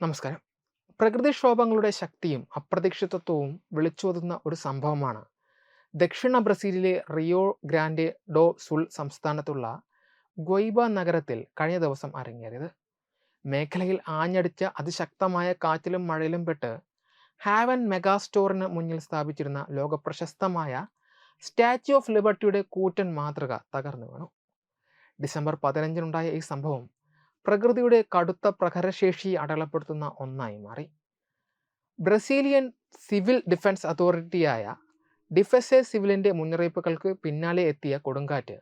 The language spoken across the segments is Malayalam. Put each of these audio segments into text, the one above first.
നമസ്കാരം. പ്രകൃതിക്ഷോഭങ്ങളുടെ ശക്തിയും അപ്രതീക്ഷിതത്വവും വിളിച്ചോതുന്ന ഒരു സംഭവമാണ് ദക്ഷിണ ബ്രസീലിലെ റിയോ ഗ്രാൻഡെ ഡോ സുൾ സംസ്ഥാനത്തുള്ള ഗൊയ്ബ നഗരത്തിൽ കഴിഞ്ഞ ദിവസം അരങ്ങേറിയത്. മേഖലയിൽ ആഞ്ഞടിച്ച അതിശക്തമായ കാറ്റിലും മഴയിലും പെട്ട് ഹാവൻ മെഗാസ്റ്റോറിന് മുന്നിൽ സ്ഥാപിച്ചിരുന്ന ലോകപ്രശസ്തമായ സ്റ്റാച്യു ഓഫ് ലിബർട്ടിയുടെ കൂറ്റൻ മാതൃക തകർന്നു വീണു. ഡിസംബർ 15-നുണ്ടായ ഈ സംഭവം പ്രകൃതിയുടെ കടുത്ത പ്രഹരശേഷി അടയാളപ്പെടുത്തുന്ന ഒന്നായി മാറി. ബ്രസീലിയൻ സിവിൽ ഡിഫൻസ് അതോറിറ്റിയായ ഡിഫെസെ സിവിലിൻ്റെ മുന്നറിയിപ്പുകൾക്ക് പിന്നാലെ എത്തിയ കൊടുങ്കാറ്റ്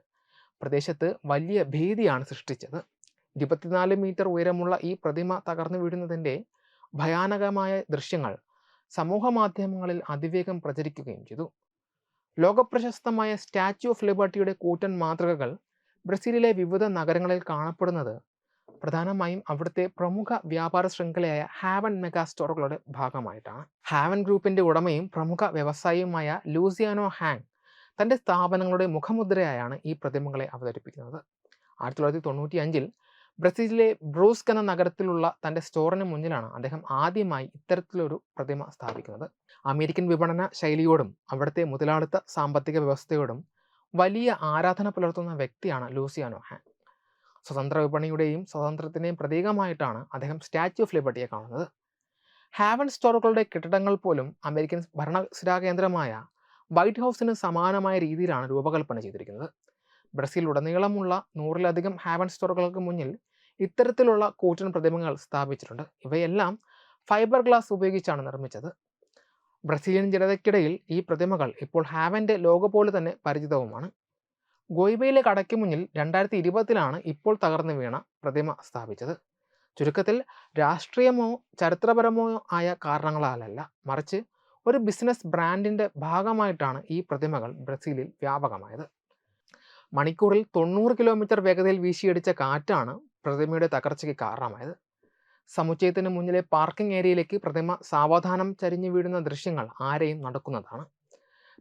പ്രദേശത്ത് വലിയ ഭീതിയാണ് സൃഷ്ടിച്ചത്. 24 മീറ്റർ ഉയരമുള്ള ഈ പ്രതിമ തകർന്നു വീഴുന്നതിൻ്റെ ഭയാനകമായ ദൃശ്യങ്ങൾ സമൂഹ മാധ്യമങ്ങളിൽ അതിവേഗം പ്രചരിക്കുകയും ചെയ്തു. ലോകപ്രശസ്തമായ സ്റ്റാച്യു ഓഫ് ലിബർട്ടിയുടെ കൂറ്റൻ മാതൃകകൾ ബ്രസീലിലെ വിവിധ നഗരങ്ങളിൽ കാണപ്പെടുന്നത് പ്രധാനമായും അവിടുത്തെ പ്രമുഖ വ്യാപാര ശൃംഖലയായ ഹാവൻ മെഗാ സ്റ്റോറുകളുടെ ഭാഗമായിട്ടാണ്. ഹാവൻ ഗ്രൂപ്പിന്റെ ഉടമയും പ്രമുഖ വ്യവസായിയുമായ ലൂസിയാനോ ഹാങ് തൻ്റെ സ്ഥാപനങ്ങളുടെ മുഖമുദ്രയായാണ് ഈ പ്രതിമകളെ അവതരിപ്പിക്കുന്നത്. 1995-ൽ ബ്രസീലിലെ ബ്രൂസ്ക് എന്ന നഗരത്തിലുള്ള തൻ്റെ സ്റ്റോറിന് മുന്നിലാണ് അദ്ദേഹം ആദ്യമായി ഇത്തരത്തിലൊരു പ്രതിമ സ്ഥാപിക്കുന്നത്. അമേരിക്കൻ വിപണന ശൈലിയോടും അവിടുത്തെ മുതലാളിത്ത സാമ്പത്തിക വ്യവസ്ഥയോടും വലിയ ആരാധന പുലർത്തുന്ന വ്യക്തിയാണ് ലൂസിയാനോ ഹാങ്. സ്വതന്ത്ര വിപണിയുടെയും സ്വാതന്ത്ര്യത്തിൻ്റെയും പ്രതീകമായിട്ടാണ് അദ്ദേഹം സ്റ്റാച്യു ഓഫ് ലിബർട്ടിയെ കാണുന്നത്. ഹാവൻ സ്റ്റോറുകളുടെ കെട്ടിടങ്ങൾ പോലും അമേരിക്കൻ ഭരണസിരാകേന്ദ്രമായ വൈറ്റ് ഹൗസിന് സമാനമായ രീതിയിലാണ് രൂപകൽപ്പന ചെയ്തിരിക്കുന്നത്. ബ്രസീലുടനീളമുള്ള 100-ലധികം ഹാവൻ സ്റ്റോറുകൾക്ക് മുന്നിൽ ഇത്തരത്തിലുള്ള കൂറ്റൻ പ്രതിമകൾ സ്ഥാപിച്ചിട്ടുണ്ട്. ഇവയെല്ലാം ഫൈബർ ഗ്ലാസ് ഉപയോഗിച്ചാണ് നിർമ്മിച്ചത്. ബ്രസീലിയൻ ജനതയ്ക്കിടയിൽ ഈ പ്രതിമകൾ ഇപ്പോൾ ഹാവൻ്റെ ലോഗോ പോലെ തന്നെ പരിചിതവുമാണ്. ഗോയ്ബയിലെ കടയ്ക്ക് മുന്നിൽ 2020-ലാണ് ഇപ്പോൾ തകർന്നു വീണ പ്രതിമ സ്ഥാപിച്ചത്. ചുരുക്കത്തിൽ രാഷ്ട്രീയമോ ചരിത്രപരമോ ആയ കാരണങ്ങളാലല്ല, മറിച്ച് ഒരു ബിസിനസ് ബ്രാൻഡിൻ്റെ ഭാഗമായിട്ടാണ് ഈ പ്രതിമകൾ ബ്രസീലിൽ വ്യാപകമായത്. മണിക്കൂറിൽ 90 കിലോമീറ്റർ വേഗതയിൽ വീശിയടിച്ച കാറ്റാണ് പ്രതിമയുടെ തകർച്ചയ്ക്ക് കാരണമായത്. സമുച്ചയത്തിന് മുന്നിലെ പാർക്കിംഗ് ഏരിയയിലേക്ക് പ്രതിമ സാവധാനം ചരിഞ്ഞു വീഴുന്ന ദൃശ്യങ്ങൾ ആരെയും നടക്കുന്നതാണ്.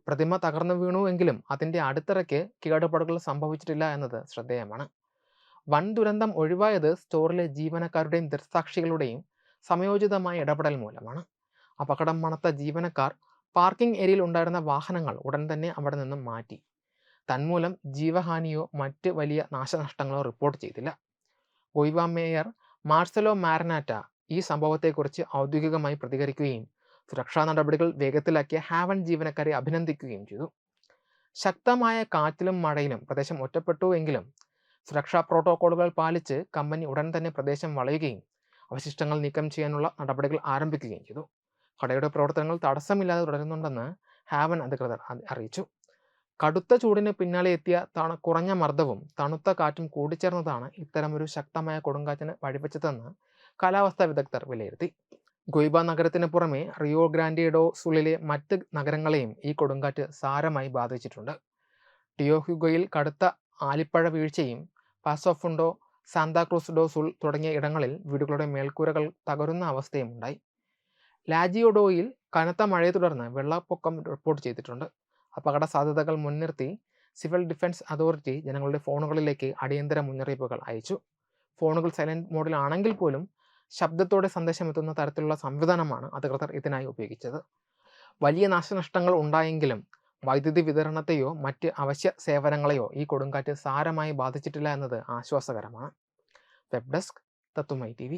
പ്രതിമ തകർന്നു വീണുവെങ്കിലും അതിൻ്റെ അടിത്തറയ്ക്ക് കേടുപാടുകൾ സംഭവിച്ചിട്ടില്ല എന്നത് ശ്രദ്ധേയമാണ്. വൻ ദുരന്തം ഒഴിവായത് സ്റ്റോറിലെ ജീവനക്കാരുടെയും ദൃക്സാക്ഷികളുടെയും സമയോചിതമായ ഇടപെടൽ മൂലമാണ്. അപകടം മണത്ത ജീവനക്കാർ പാർക്കിംഗ് ഏരിയയിൽ ഉണ്ടായിരുന്ന വാഹനങ്ങൾ ഉടൻ തന്നെ അവിടെ നിന്നും മാറ്റി. തന്മൂലം ജീവഹാനിയോ മറ്റ് വലിയ നാശനഷ്ടങ്ങളോ റിപ്പോർട്ട് ചെയ്തില്ല. ഗോയ്ബ മേയർ മാർസലോ മാരനാറ്റ ഈ സംഭവത്തെക്കുറിച്ച് ഔദ്യോഗികമായി പ്രതികരിക്കുകയും സുരക്ഷാ നടപടികൾ വേഗത്തിലാക്കിയ ഹാവൻ ജീവനക്കാരെ അഭിനന്ദിക്കുകയും ചെയ്തു. ശക്തമായ കാറ്റിലും മഴയിലും പ്രദേശം ഒറ്റപ്പെട്ടുവെങ്കിലും സുരക്ഷാ പ്രോട്ടോക്കോളുകൾ പാലിച്ച് കമ്പനി ഉടൻ തന്നെ പ്രദേശം വളയുകയും അവശിഷ്ടങ്ങൾ നീക്കം ചെയ്യാനുള്ള നടപടികൾ ആരംഭിക്കുകയും ചെയ്തു. കടയുടെ പ്രവർത്തനങ്ങൾ തടസ്സമില്ലാതെ തുടരുന്നുണ്ടെന്ന് ഹാവൻ അധികൃതർ അറിയിച്ചു. കടുത്ത ചൂടിന് പിന്നാലെ എത്തിയ കുറഞ്ഞ മർദ്ദവും തണുത്ത കാറ്റും കൂടിച്ചേർന്നതാണ് ഇത്തരമൊരു ശക്തമായ കൊടുങ്കാറ്റിന് വഴിവെച്ചതെന്ന് കാലാവസ്ഥാ വിദഗ്ധർ വിലയിരുത്തി. ഗൊയ്ബ നഗരത്തിന് പുറമെ റിയോ ഗ്രാൻഡെ ഡോ സുളിലെ മറ്റ് നഗരങ്ങളെയും ഈ കൊടുങ്കാറ്റ് സാരമായി ബാധിച്ചിട്ടുണ്ട്. ടിയോഹ്യുഗോയിൽ കടുത്ത ആലിപ്പഴ വീഴ്ചയും പാസോ ഫുണ്ടോ, സാന്താക്രൂസ് ഡോ സുൾ തുടങ്ങിയ ഇടങ്ങളിൽ വീടുകളുടെ മേൽക്കൂരകൾ തകരുന്ന അവസ്ഥയും ഉണ്ടായി. ലാജിയോഡോയിൽ കനത്ത മഴയെ തുടർന്ന് വെള്ളപ്പൊക്കം റിപ്പോർട്ട് ചെയ്തിട്ടുണ്ട്. അപകട സാധ്യതകൾ മുൻനിർത്തി സിവിൽ ഡിഫൻസ് അതോറിറ്റി ജനങ്ങളുടെ ഫോണുകളിലേക്ക് അടിയന്തര മുന്നറിയിപ്പുകൾ അയച്ചു. ഫോണുകൾ സൈലന്റ് മോഡിലാണെങ്കിൽ പോലും ശബ്ദത്തോടെ സന്ദേശമെത്തുന്ന തരത്തിലുള്ള സംവിധാനമാണ് അധികൃതർ ഇതിനായി ഉപയോഗിച്ചത്. വലിയ നാശനഷ്ടങ്ങൾ ഉണ്ടായെങ്കിലും വൈദ്യുതി വിതരണത്തെയോ മറ്റ് അവശ്യ സേവനങ്ങളെയോ ഈ കൊടുങ്കാറ്റ് സാരമായി ബാധിച്ചിട്ടില്ല എന്നത് ആശ്വാസകരമാണ്. വെബ് ഡെസ്ക് തത്തുമൈ TV.